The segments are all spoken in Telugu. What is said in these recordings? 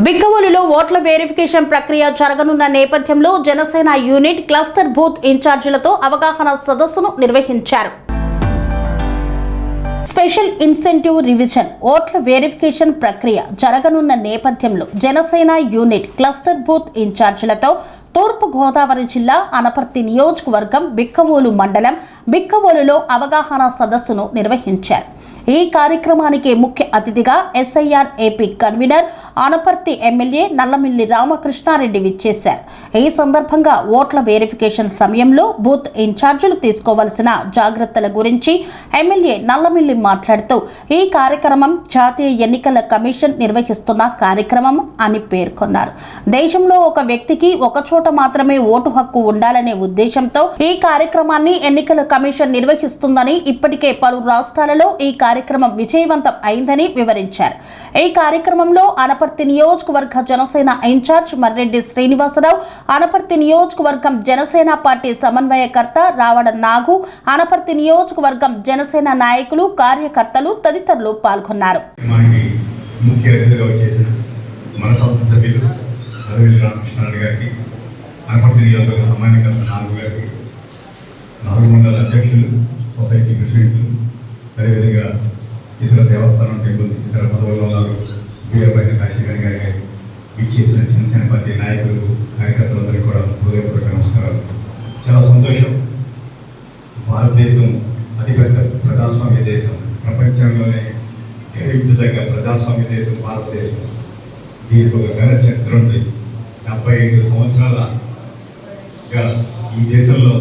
బిక్కవోలులో ఓట్ల వెరిఫికేషన్ ప్రక్రియ జరగనున్న నేపథ్యంలో జనసేన యూనిట్ క్లస్టర్ బూత్ ఇన్ఛార్జీలతో అవగాహన సదస్సును నిర్వహించారు. స్పెషల్ ఇన్సెంటివ్ రివిజన్ ఓట్ల వెరిఫికేషన్ ప్రక్రియ జరగనున్న నేపథ్యంలో జనసేన యూనిట్ క్లస్టర్ బూత్ ఇన్ఛార్జీలతో తూర్పు గోదావరి జిల్లా అనపర్తి నియోజకవర్గం బిక్కవోలు మండలం బిక్కవోలులో అవగాహన సదస్సును నిర్వహించారు. ఈ కార్యక్రమానికి ముఖ్య అతిథిగా SIR AP convener Anaparthi MLA Nallamilli Ramakrishna Reddy విచ్చేశారు. ఈ సందర్భంగా ఓట్ల వెరిఫికేషన్ సమయంలో బూత్ ఇన్ఛార్జీలు తీసుకోవాల్సిన జాగ్రత్తల గురించి ఎమ్మెల్యే నల్లమిల్లి మాట్లాడుతూ ఈ కార్యక్రమం జాతీయ ఎన్నికల కమిషన్ నిర్వహిస్తున్న కార్యక్రమం అని పేర్కొన్నారు. దేశంలో ఒక వ్యక్తికి ఒక చోట మాత్రమే ఓటు హక్కు ఉండాలనే ఉద్దేశంతో ఈ కార్యక్రమాన్ని ఎన్నికల కమిషన్ నిర్వహిస్తుందని, ఇప్పటికే పలు రాష్ట్రాలలో ఈ కార్యక్రమం విజయవంతం అయిందని వివరించారు. ఈ కార్యక్రమంలో అనపర్తి నియోజకవర్గ జనసేన ఇన్ఛార్జ్ మర్రెడ్డి శ్రీనివాసరావు, అనపర్తి నియోజకవర్గం జనసేన పార్టీ సమన్వయకర్త రావడ నాగు, అనపర్తి నియోజకవర్గం జనసేన నాయకులు, కార్యకర్తలు తదితరులు పాల్గొన్నారు. సొసైటీ ప్రెసిడెంట్లు, అదేవిధంగా ఇతర దేవస్థానం టెంపుల్స్ ఇతర పదవుల్లో ఉన్నారు. వీరపైన కాశీగారి గారికి ఇచ్చేసిన జనసేన పార్టీ నాయకులు, కార్యకర్తలందరికీ కూడా హృదయపూర్వక నమస్కారాలు. చాలా సంతోషం. భారతదేశం అతిపెద్ద ప్రజాస్వామ్య దేశం, ప్రపంచంలోనే గర్వించదగ్గ ప్రజాస్వామ్య దేశం భారతదేశం. దీనికి ఒక ఘన చరిత్ర ఉంది. 75 సంవత్సరాలుగా ఈ దేశంలో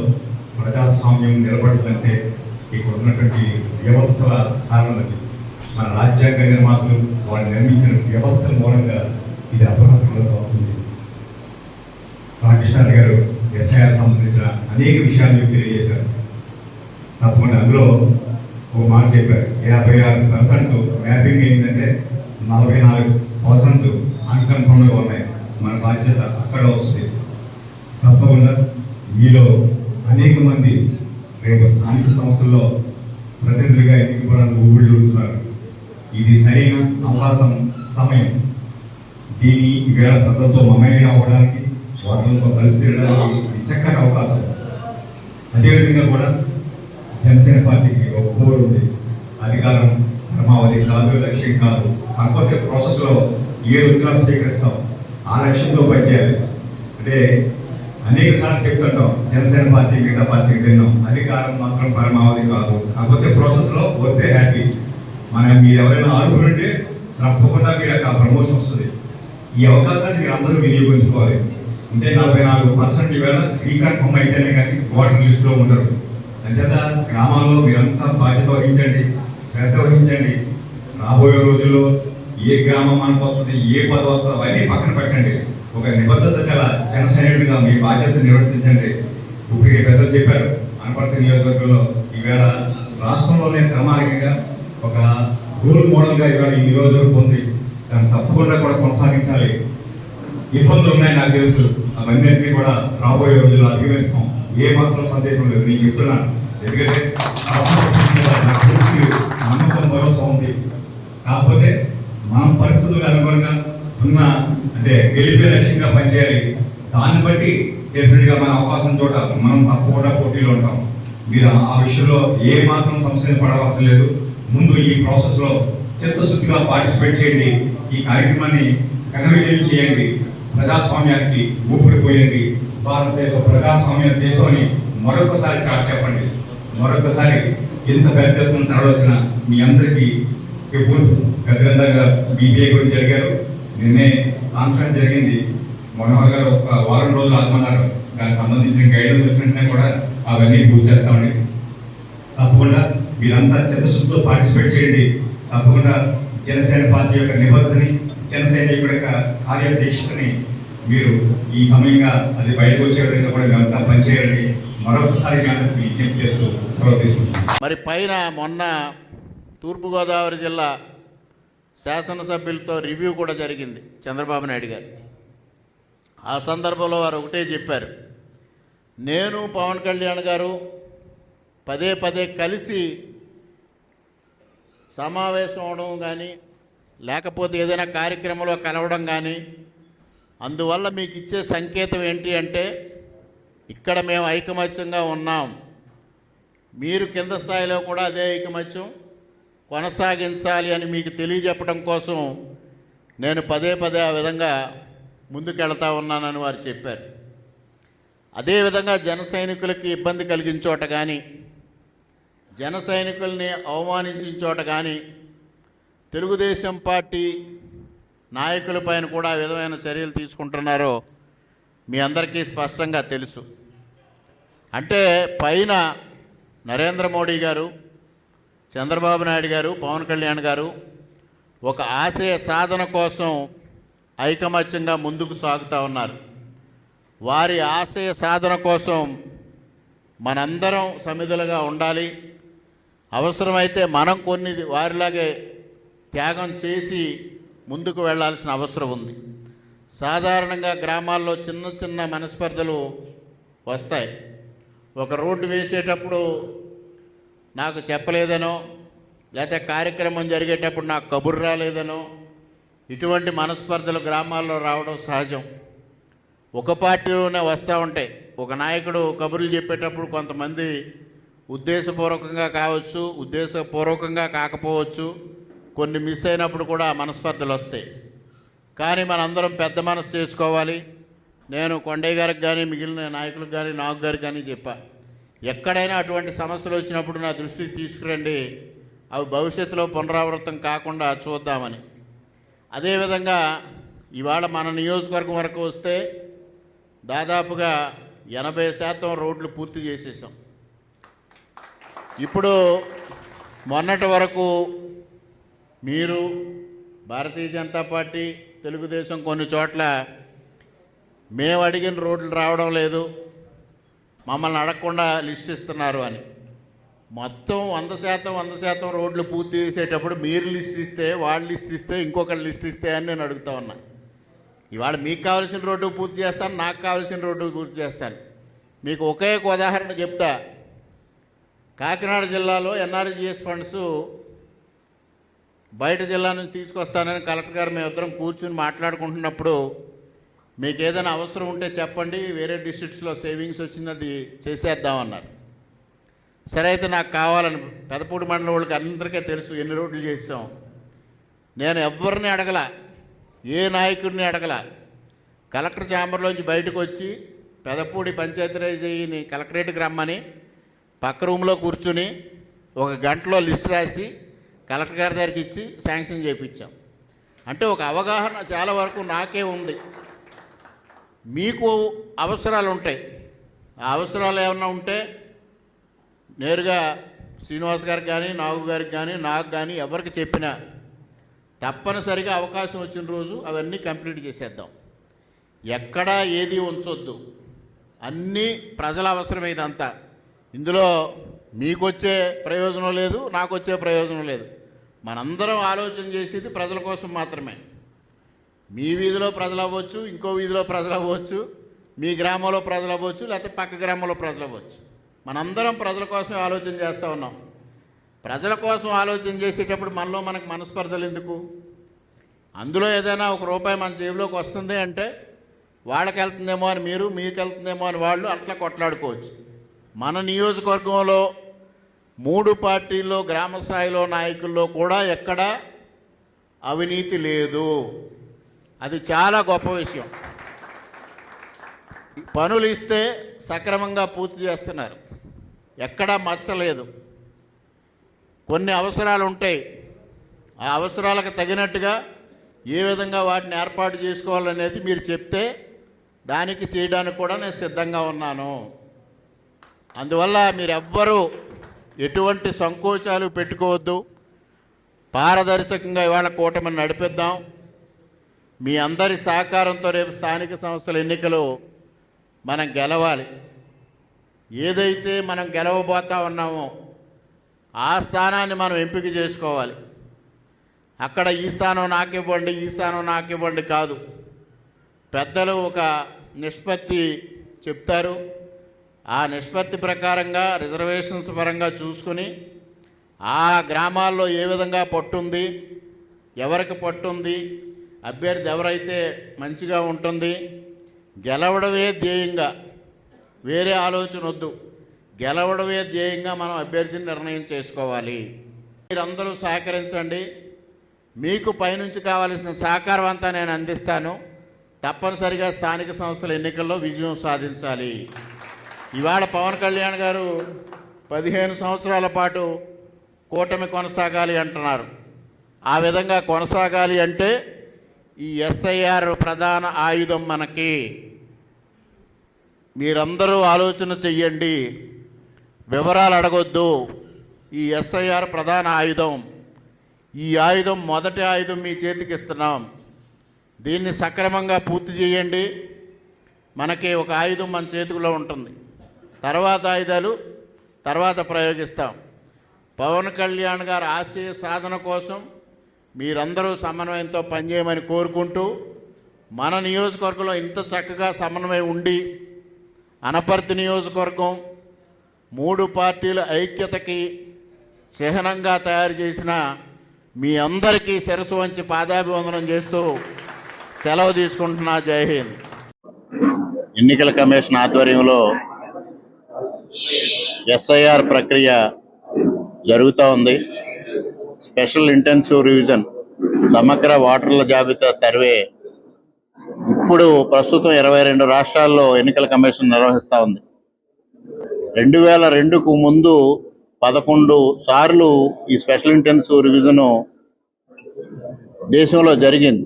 ప్రజాస్వామ్యం నిలబడుతుందంటే ఇక్కడ ఉన్నటువంటి వ్యవస్థల కారణమది. మన రాజ్యాంగ నిర్మాతలు వాళ్ళు నిర్మించిన వ్యవస్థల మూలంగా ఇది అపరాధంలో అవుతుంది. రామకృష్ణారెడ్డి గారు ఎస్ఐఆర్ సంబంధించిన అనేక విషయాలు మీకు తెలియజేశారు. తప్పకుండా అందులో ఒక మాట చెప్పారు, 56% మ్యాపింగ్ అయిందంటే 44% అన్కన్ఫర్మ్గా ఉన్నాయి. మన బాధ్యత అక్కడ వస్తుంది. తప్పకుండా మీలో అనేక మంది రేపు స్థానిక సంస్థల్లో ప్రతినిధులుగా ఎన్నికడానికి ఊబిళ్ళుతున్నారు. ఇది సరైన అవకాశం, సమయం. దీన్ని ఈవేళ ప్రజలతో మమేళన అవ్వడానికి, వాటితో కలిసి తిరగడానికి ఇది చక్కటి అవకాశం. అదేవిధంగా కూడా జనసేన పార్టీకి ఒక కోర్ ఉంది. అధికారం పరమావధి కాదు, లక్ష్యం కాదు. కాకపోతే ప్రాసెస్లో ఏ రుచిని స్వీకరిస్తాం ఆ లక్ష్యంతో పనిచేయాలి. అంటే అనేక సార్లు చెప్తుంటాం, జనసేన పార్టీ మిగతా పార్టీకి తిన్నాం, అధికారం మాత్రం పరమావధి కాదు. కాకపోతే ప్రాసెస్లో వస్తే హ్యాపీ. మీరు ఎవరైనా ఆడుకుంటే తప్పకుండా మీరు ఆ ప్రమోషన్ వస్తుంది. ఈ అవకాశాన్ని మీరు అందరూ వినియోగించుకోవాలి. అంటే 44% ఈవేళ రీకన్ఫర్మ్ అయితేనే కానీ ఓటర్ లిస్టులో ఉండరు. అంచేత గ్రామాల్లో మీరంతా బాధ్యత వహించండి, శ్రద్ధ వహించండి. రాబోయే రోజుల్లో ఏ గ్రామం మనకు వస్తుంది, ఏ పదవి వస్తుంది అవన్నీ పక్కన పెట్టండి. ఒక నిబద్ధత గల జనసైనికుడిగా మీ బాధ్యత నిర్వర్తించండి. ఇప్పటికే పెద్దలు చెప్పారు, అనపర్తి నియోజకవర్గంలో ఈవేళ రాష్ట్రంలోనే క్రమానికంగా ఒక రూల్ మోడల్గా ఈవేళ ఈ నియోజకవర్గం ఉంది. దాన్ని తప్పకుండా కూడా కొనసాగించాలి. ఇబ్బందులు ఉన్నాయి నాకు తెలుసు, అవన్నింటినీ కూడా రాబోయే రోజుల్లో అధిగమిస్తాం. ఏ మాత్రం సందేహం లేదు. నేను చెప్తున్నాను, ఎందుకంటే నమ్మకం భరోసా ఉంది. కాకపోతే మనం పరిస్థితులకు అనుగుణంగా ఉన్న అంటే గెలిపే లక్ష్యంగా పనిచేయాలి. దాన్ని బట్టి డెఫినెట్గా మన అవకాశం చోట మనం తప్పకుండా పోటీలో ఉంటాం. మీరు ఆ విషయంలో ఏ మాత్రం సంశయం పడవలసిన లేదు. ముందు ఈ ప్రాసెస్లో చిత్తశుద్ధిగా పార్టిసిపేట్ చేయండి. ఈ కార్యక్రమాన్ని ఘనవిజయం చేయండి. ప్రజాస్వామ్యానికి ఊపిరిపోయండి. భారతదేశ ప్రజాస్వామ్య దేశం అని మరొకసారి చెప్పండి. మరొకసారి ఎంత పెద్ద ఎత్తున తరలివచ్చిన మీ అందరికీ పెద్దగా బీబీఐ గురించి అడిగారు. నిన్నే కాన్ఫరెన్స్ జరిగింది. మనోహర్ గారు ఒక వారం రోజులు ఆగమన్నారు. దానికి సంబంధించిన గైడెన్స్ వచ్చినట్టునే కూడా అవన్నీ పూర్తి చేస్తామండి. తప్పకుండా మీరంతా చిత్తశుద్ధితో పార్టిసిపేట్ చేయండి. తప్పకుండా జనసేన పార్టీ యొక్క నిబద్ధతని, జనసేన యొక్క కార్యాధ్యక్షతని మీరు ఈ సమయంగా అది బయటకు వచ్చే విధంగా కూడా మీరంతా పనిచేయాలని మరొకసారి విజ్ఞప్తి చేస్తూ సెలవు తీసుకుంటున్నాం. మరి పైన మొన్న తూర్పుగోదావరి జిల్లా శాసనసభ్యులతో రివ్యూ కూడా జరిగింది చంద్రబాబు నాయుడు గారు. ఆ సందర్భంలో వారు ఒకటే చెప్పారు, నేను పవన్ కళ్యాణ్ గారు పదే పదే కలిసి సమావేశం అవడం కానీ లేకపోతే ఏదైనా కార్యక్రమంలో కలవడం కానీ, అందువల్ల మీకు ఇచ్చే సంకేతం ఏంటి అంటే ఇక్కడ మేము ఐకమత్యంగా ఉన్నాం, మీరు కింద స్థాయిలో కూడా అదే ఐకమత్యం కొనసాగించాలి అని మీకు తెలియజెప్పడం కోసం నేను పదే పదే ఆ విధంగా ముందుకెళ్తా ఉన్నానని వారు చెప్పారు. అదేవిధంగా జన సైనికులకి ఇబ్బంది కలిగించే చోట కానీ, జన సైనికుల్ని అవమానించిన చోట కానీ తెలుగుదేశం పార్టీ నాయకులపైన కూడా ఆ విధమైన చర్యలు తీసుకుంటున్నారో మీ అందరికీ స్పష్టంగా తెలుసు. అంటే పైన నరేంద్ర మోడీ గారు, చంద్రబాబు నాయుడు గారు, పవన్ కళ్యాణ్ గారు ఒక ఆశయ సాధన కోసం ఐకమత్యంగా ముందుకు సాగుతూ ఉన్నారు. వారి ఆశయ సాధన కోసం మనందరం సమిధులుగా ఉండాలి. అవసరమైతే మనం కొన్ని వారిలాగే త్యాగం చేసి ముందుకు వెళ్ళాల్సిన అవసరం ఉంది. సాధారణంగా గ్రామాల్లో చిన్న చిన్న మనస్పర్ధలు వస్తాయి. ఒక రోడ్డు వేసేటప్పుడు నాకు చెప్పలేదనో, లేకపోతే కార్యక్రమం జరిగేటప్పుడు నాకు కబురు రాలేదనో, ఇటువంటి మనస్పర్ధలు గ్రామాల్లో రావడం సహజం. ఒక పార్టీలోనే వస్తూ ఉంటాయి. ఒక నాయకుడు కబుర్లు చెప్పేటప్పుడు కొంతమంది ఉద్దేశపూర్వకంగా కావచ్చు, ఉద్దేశపూర్వకంగా కాకపోవచ్చు, కొన్ని మిస్ అయినప్పుడు కూడా మనస్పర్ధలు వస్తాయి. కానీ మనందరం పెద్ద మనసు చేసుకోవాలి. నేను కొండయ్య గారికి కానీ, మిగిలిన నాయకులకు కానీ, నాగు గారికి కానీ చెప్పా, ఎక్కడైనా అటువంటి సమస్యలు వచ్చినప్పుడు నా దృష్టికి తీసుకురండి, అవి భవిష్యత్తులో పునరావృతం కాకుండా చూద్దామని. అదేవిధంగా ఇవాళ మన నియోజకవర్గం వరకు వస్తే దాదాపుగా 80% రోడ్లు పూర్తి చేసేసాం. ఇప్పుడు మొన్నటి వరకు మీరు భారతీయ జనతా పార్టీ, తెలుగుదేశం కొన్ని చోట్ల మేము అడిగిన రోడ్లు రావడం లేదు, మమ్మల్ని అడగకుండా లిస్ట్ ఇస్తున్నారు అని. మొత్తం 100% రోడ్లు పూర్తి చేసేటప్పుడు మీరు లిస్ట్ ఇస్తే, వాళ్ళు లిస్ట్ ఇస్తే, ఇంకొకరు లిస్ట్ ఇస్తే అని నేను అడుగుతా ఉన్నా. ఇవాళ మీకు కావాల్సిన రోడ్డు పూర్తి చేస్తాను, నాకు కావాల్సిన రోడ్డు పూర్తి చేస్తాను. మీకు ఒకే ఒక ఉదాహరణ చెప్తా. కాకినాడ జిల్లాలో ఎన్ఆర్జీఎస్ ఫండ్స్ బయట జిల్లా నుంచి తీసుకొస్తానని కలెక్టర్ గారు మేమిద్దరం కూర్చుని మాట్లాడుకుంటున్నప్పుడు, మీకు ఏదైనా అవసరం ఉంటే చెప్పండి, వేరే డిస్ట్రిక్ట్స్లో సేవింగ్స్ వచ్చింది, అది చేసేద్దామన్నారు. సరే అయితే నాకు కావాలని పెదపూడి మండలం వాళ్ళకి అందరికీ తెలుసు ఎన్ని రోడ్లు చేసాం. నేను ఎవరిని అడగల, ఏ నాయకుడిని అడగల. కలెక్టర్ ఛాంబర్లోంచి బయటకు వచ్చి పెదపూడి పంచాయతీరాజ్ అయ్యి కలెక్టరేట్కి రమ్మని పక్క రూమ్లో కూర్చుని 1 గంటలో లిస్ట్ రాసి కలెక్టర్ గారి దగ్గరికి ఇచ్చి శాంక్షన్ చేయించాం. అంటే ఒక అవగాహన చాలా వరకు నాకే ఉంది. మీకు అవసరాలు ఉంటాయి, ఆ అవసరాలు ఏమన్నా ఉంటే నేరుగా శ్రీనివాస్ గారికి కానీ, నాగు గారికి కానీ, నాకు కానీ ఎవరికి చెప్పినా తప్పనిసరిగా అవకాశం వచ్చిన రోజు అవన్నీ కంప్లీట్ చేసేద్దాం. ఎక్కడా ఏది ఉంచొద్దు, అన్నీ ప్రజల అవసరమే ఇదంతా. ఇందులో మీకు వచ్చే ప్రయోజనం లేదు, నాకు వచ్చే ప్రయోజనం లేదు. మనందరం ఆలోచన చేసేది ప్రజల కోసం మాత్రమే. మీ వీధిలో ప్రజలు అవ్వచ్చు, ఇంకో వీధిలో ప్రజలు అవ్వచ్చు, మీ గ్రామంలో ప్రజలు అవ్వచ్చు, లేకపోతే పక్క గ్రామంలో ప్రజలు అవ్వచ్చు. మనందరం ప్రజల కోసం ఆలోచన చేస్తూ ఉన్నాం. ప్రజల కోసం ఆలోచన చేసేటప్పుడు మనకు మనస్పర్ధలు ఎందుకు? అందులో ఏదైనా ₹1 మన జేబులోకి వస్తుంది అంటే వాళ్ళకి వెళ్తుందేమో అని మీరు, మీకు వెళ్తుందేమో అని వాళ్ళు, అట్లా కొట్లాడుకోవచ్చు. మన నియోజకవర్గంలో 3 పార్టీల్లో గ్రామ స్థాయిలో నాయకుల్లో కూడా ఎక్కడా అవినీతి లేదు. అది చాలా గొప్ప విషయం. పనులు ఇస్తే సక్రమంగా పూర్తి చేస్తున్నారు, ఎక్కడా మచ్చలేదు. కొన్ని అవసరాలు ఉంటాయి, ఆ అవసరాలకు తగినట్టుగా ఏ విధంగా వాటిని ఏర్పాటు చేసుకోవాలనేది మీరు చెప్తే దానికి చేయడానికి కూడా నేను సిద్ధంగా ఉన్నాను. అందువల్ల మీరెవ్వరూ ఎటువంటి సంకోచాలు పెట్టుకోవద్దు. పారదర్శకంగా ఇవాళ కూటమిని నడిపిద్దాం. మీ అందరి సహకారంతో రేపు స్థానిక సంస్థల ఎన్నికలు మనం గెలవాలి. ఏదైతే మనం గెలవబోతా ఉన్నామో ఆ స్థానాన్ని మనం ఎంపిక చేసుకోవాలి. అక్కడ ఈ స్థానం నాకు ఇవ్వండి, ఈ స్థానం నాకు ఇవ్వండి కాదు. పెద్దలు ఒక నిష్పత్తి చెప్తారు, ఆ నిష్పత్తి ప్రకారంగా రిజర్వేషన్స్ పరంగా చూసుకుని ఆ గ్రామాల్లో ఏ విధంగా పట్టుంది, ఎవరికి పట్టుంది, అభ్యర్థి ఎవరైతే మంచిగా ఉంటుంది, గెలవడమే ధ్యేయంగా, వేరే ఆలోచన వద్దు, గెలవడమే ధ్యేయంగా మనం అభ్యర్థిని నిర్ణయం చేసుకోవాలి. మీరందరూ సహకరించండి. మీకు పైనుంచి కావాల్సిన సహకారం అంతా నేను అందిస్తాను. తప్పనిసరిగా స్థానిక సంస్థల ఎన్నికల్లో విజయం సాధించాలి. ఇవాళ పవన్ కళ్యాణ్ గారు 15 సంవత్సరాల పాటు కూటమి కొనసాగాలి అంటున్నారు. ఆ విధంగా కొనసాగాలి అంటే ఈ ఎస్ఐఆర్ ప్రధాన ఆయుధం మనకి. మీరందరూ ఆలోచన చెయ్యండి, వివరాలు అడగొద్దు. ఈ ఎస్ఐఆర్ ప్రధాన ఆయుధం. ఈ ఆయుధం మొదటి ఆయుధం మీ చేతికి ఇస్తున్నాం. దీన్ని సక్రమంగా పూర్తి చేయండి. మనకి ఒక ఆయుధం మన చేతిలో ఉంటుంది, తర్వాత ఆయుధాలు తర్వాత ప్రయోగిస్తాం. పవన్ కళ్యాణ్ గారి ఆశయ సాధన కోసం మీరందరూ సమన్వయంతో పనిచేయమని కోరుకుంటూ, మన నియోజకవర్గంలో ఇంత చక్కగా సమన్వయం ఉండి, అనపర్తి నియోజకవర్గం 3 పార్టీల ఐక్యతకి చిహ్నంగా తయారు చేసిన మీ అందరికీ శిరస్సు వంచి పాదాభివందనం చేస్తూ సెలవు తీసుకుంటున్నా. జై హింద్. ఎన్నికల కమిషన్ ఆధ్వర్యంలో ఎస్ఐఆర్ ప్రక్రియ జరుగుతూ ఉంది. స్పెషల్ ఇంటెన్సివ్ రివిజన్ సమగ్ర ఓటర్ల జాబితా సర్వే ఇప్పుడు ప్రస్తుతం 22 రాష్ట్రాల్లో ఎన్నికల కమిషన్ నిర్వహిస్తూ ఉంది. 2002కు ముందు 11 సార్లు ఈ స్పెషల్ ఇంటెన్సివ్ రివిజను దేశంలో జరిగింది.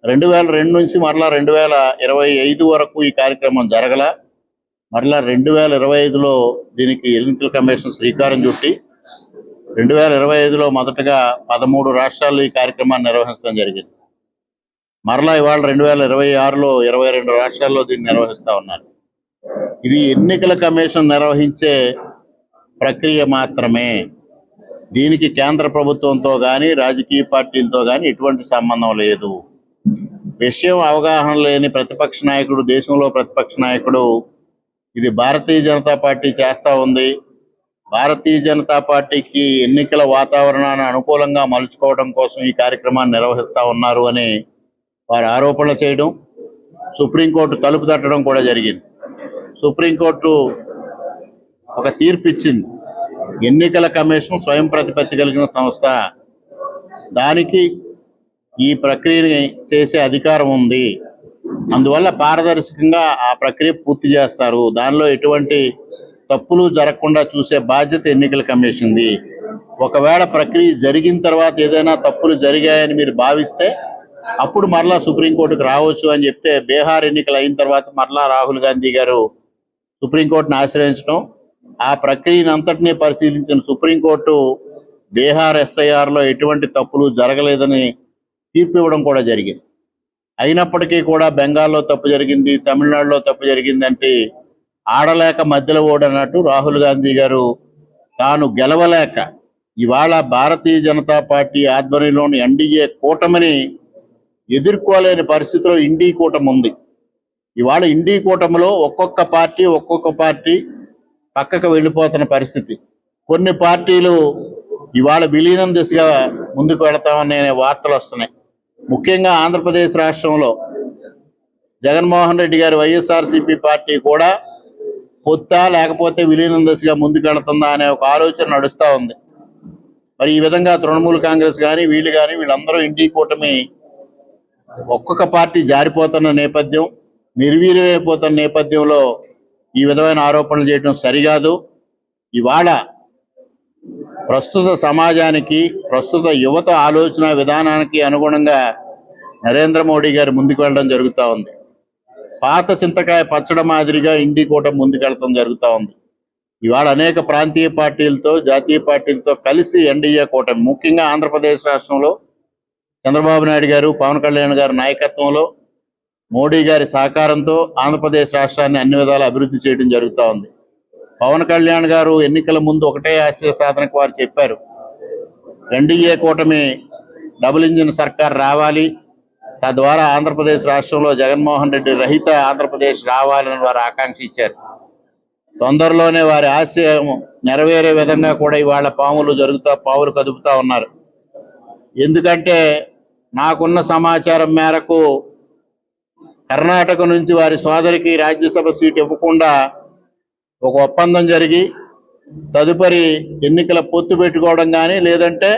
2002 నుంచి మరలా 2025 వరకు ఈ కార్యక్రమం జరగల. మరలా 2025లో దీనికి ఎన్నికల కమిషన్ శ్రీకారం చుట్టి 2025లో మొదటగా 13 రాష్ట్రాల్లో ఈ కార్యక్రమాన్ని నిర్వహించడం జరిగింది. మరలా ఇవాళ 2026లో 22 రాష్ట్రాల్లో దీన్ని నిర్వహిస్తూ ఉన్నారు. ఇది ఎన్నికల కమిషన్ నిర్వహించే ప్రక్రియ మాత్రమే. దీనికి కేంద్ర ప్రభుత్వంతో కానీ రాజకీయ పార్టీలతో కానీ ఎటువంటి సంబంధం లేదు. విషయం అవగాహన లేని ప్రతిపక్ష నాయకుడు, దేశంలో ప్రతిపక్ష నాయకుడు ఇది భారతీయ జనతా పార్టీ చేస్తూ ఉంది, భారతీయ జనతా పార్టీకి ఎన్నికల వాతావరణాన్ని అనుకూలంగా మలుచుకోవడం కోసం ఈ కార్యక్రమాన్ని నిర్వహిస్తూ ఉన్నారు అని వారు ఆరోపణలు చేయడం, సుప్రీంకోర్టు తలుపు తట్టడం కూడా జరిగింది. సుప్రీంకోర్టు ఒక తీర్పు ఇచ్చింది. ఎన్నికల కమిషన్ స్వయం ప్రతిపత్తి కలిగిన సంస్థ, దానికి ఈ ప్రక్రియని చేసే అధికారం ఉంది. అందువల్ల పారదర్శకంగా ఆ ప్రక్రియ పూర్తి చేస్తారు. దానిలో ఎటువంటి తప్పులు జరగకుండా చూసే బాధ్యత ఎన్నికల కమిషన్ది. ఒకవేళ ప్రక్రియ జరిగిన తర్వాత ఏదైనా తప్పులు జరిగాయని మీరు భావిస్తే అప్పుడు మరలా సుప్రీంకోర్టుకు రావచ్చు అని చెప్తే, బీహార్ ఎన్నికలు అయిన తర్వాత మరలా రాహుల్ గాంధీ గారు సుప్రీంకోర్టును ఆశ్రయించడం, ఆ ప్రక్రియను అంతటినీ పరిశీలించిన సుప్రీంకోర్టు బీహార్ ఎస్ఐఆర్లో ఎటువంటి తప్పులు జరగలేదని తీర్పు ఇవ్వడం కూడా జరిగింది. అయినప్పటికీ కూడా బెంగాల్లో తప్పు జరిగింది, తమిళనాడులో తప్పు జరిగిందంటే ఆడలేక మధ్యలో ఓడన్నట్టు రాహుల్ గాంధీ గారు తాను గెలవలేక ఇవాళ భారతీయ జనతా పార్టీ ఆధ్వర్యంలోని ఎన్డీఏ కూటమిని ఎదుర్కోలేని పరిస్థితిలో ఇండీ కూటమి ఉంది. ఇవాళ ఇండీ కూటమిలో ఒక్కొక్క పార్టీ పక్కకు వెళ్ళిపోతున్న పరిస్థితి. కొన్ని పార్టీలు ఇవాళ విలీనం దిశగా ముందుకు వెళతామనే వార్తలు వస్తున్నాయి. ముఖ్యంగా ఆంధ్రప్రదేశ్ రాష్ట్రంలో జగన్మోహన్ రెడ్డి గారి వైఎస్ఆర్సీపీ పార్టీ కూడా పొత్తా లేకపోతే విలీనం దిశగా ముందుకు వెళుతుందా అనే ఒక ఆలోచన నడుస్తూ ఉంది. మరి ఈ విధంగా తృణమూల్ కాంగ్రెస్ కానీ వీళ్ళందరూ ఇండీ కూటమి ఒక్కొక్క పార్టీ జారిపోతున్న నేపథ్యం, నిర్వీర్యమైపోతున్న నేపథ్యంలో ఈ విధమైన ఆరోపణలు చేయడం సరికాదు. ఇవాళ ప్రస్తుత సమాజానికి, ప్రస్తుత యువత ఆలోచన విధానానికి అనుగుణంగా నరేంద్ర మోడీ గారు ముందుకు వెళ్ళడం జరుగుతూ ఉంది. పాత చింతకాయ పచ్చడి మాదిరిగా ఇండీ కూటమి ముందుకెళ్ళడం జరుగుతూ ఉంది. ఇవాళ అనేక ప్రాంతీయ పార్టీలతో, జాతీయ పార్టీలతో కలిసి ఎన్డీఏ కూటమి, ముఖ్యంగా ఆంధ్రప్రదేశ్ రాష్ట్రంలో చంద్రబాబు నాయుడు గారు, పవన్ కళ్యాణ్ గారి నాయకత్వంలో, మోడీ గారి సహకారంతో ఆంధ్రప్రదేశ్ రాష్ట్రాన్ని అన్ని విధాలు అభివృద్ధి చేయడం జరుగుతూ ఉంది. పవన్ కళ్యాణ్ గారు ఎన్నికల ముందు ఒకటే ఆశయ సాధనకు వారు చెప్పారు, ఎన్డీఏ కూటమి డబుల్ ఇంజిన్ సర్కార్ రావాలి, తద్వారా ఆంధ్రప్రదేశ్ రాష్ట్రంలో జగన్మోహన్ రెడ్డి రహిత ఆంధ్రప్రదేశ్ రావాలని వారు ఆకాంక్షించారు. తొందరలోనే వారి ఆశయం నెరవేరే విధంగా కూడా ఇవాళ పావులు కదుపుతూ ఉన్నారు. ఎందుకంటే నాకున్న సమాచారం మేరకు కర్ణాటక నుంచి వారి సోదరికి రాజ్యసభ సీట్ ఇవ్వకుండా ఒక ఒప్పందం జరిగి తదుపరి ఎన్నికల పొత్తు పెట్టుకోవడం కానీ లేదంటే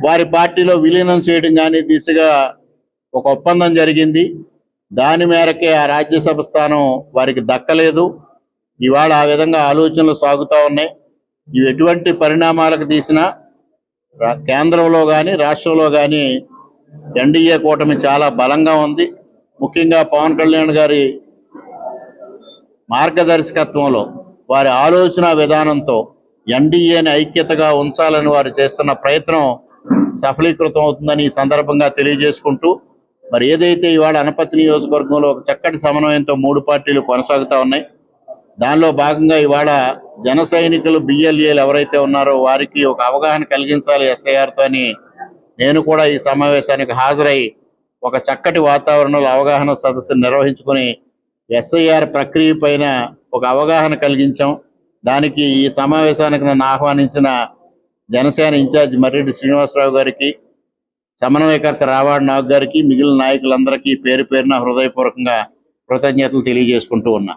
వారి పార్టీలో విలీనం చేయడం కానీ దిశగా ఒక ఒప్పందం జరిగింది. దాని మేరకే ఆ రాజ్యసభ స్థానం వారికి దక్కలేదు. ఇవాళ ఆ విధంగా ఆలోచనలు సాగుతూ ఉన్నాయి. ఇవి ఎటువంటి పరిణామాలకు తీసినా కేంద్రంలో కానీ రాష్ట్రంలో కానీ ఎన్డీఏ కూటమి చాలా బలంగా ఉంది. ముఖ్యంగా పవన్ కళ్యాణ్ గారి మార్గదర్శకత్వంలో వారి ఆలోచన విధానంతో ఎన్డీఏని ఐక్యతగా ఉంచాలని వారు చేస్తున్న ప్రయత్నం సఫలీకృతం అవుతుందని ఈ సందర్భంగా తెలియజేసుకుంటూ, మరి ఏదైతే ఇవాళ అనపర్తి నియోజకవర్గంలో ఒక చక్కటి సమన్వయంతో 3 పార్టీలు కొనసాగుతూ ఉన్నాయి. దానిలో భాగంగా ఇవాళ జన సైనికులు బిఎల్ఏలు ఎవరైతే ఉన్నారో వారికి ఒక అవగాహన కలిగించాలి ఎస్ఐఆర్తో అని నేను కూడా ఈ సమావేశానికి హాజరై ఒక చక్కటి వాతావరణంలో అవగాహన సదస్సును నిర్వహించుకుని ఎస్ఐఆర్ ప్రక్రియ పైన ఒక అవగాహన కలిగించాం. దానికి ఈ సమావేశానికి నన్ను ఆహ్వానించిన జనసేన ఇన్ఛార్జ్ మర్రెడ్డి శ్రీనివాసరావు గారికి, సమన్వయకర్త రావాడ్ నాగ్ గారికి, మిగిలిన నాయకులందరికీ పేరు పేరున హృదయపూర్వకంగా కృతజ్ఞతలు తెలియజేసుకుంటూ ఉన్నా.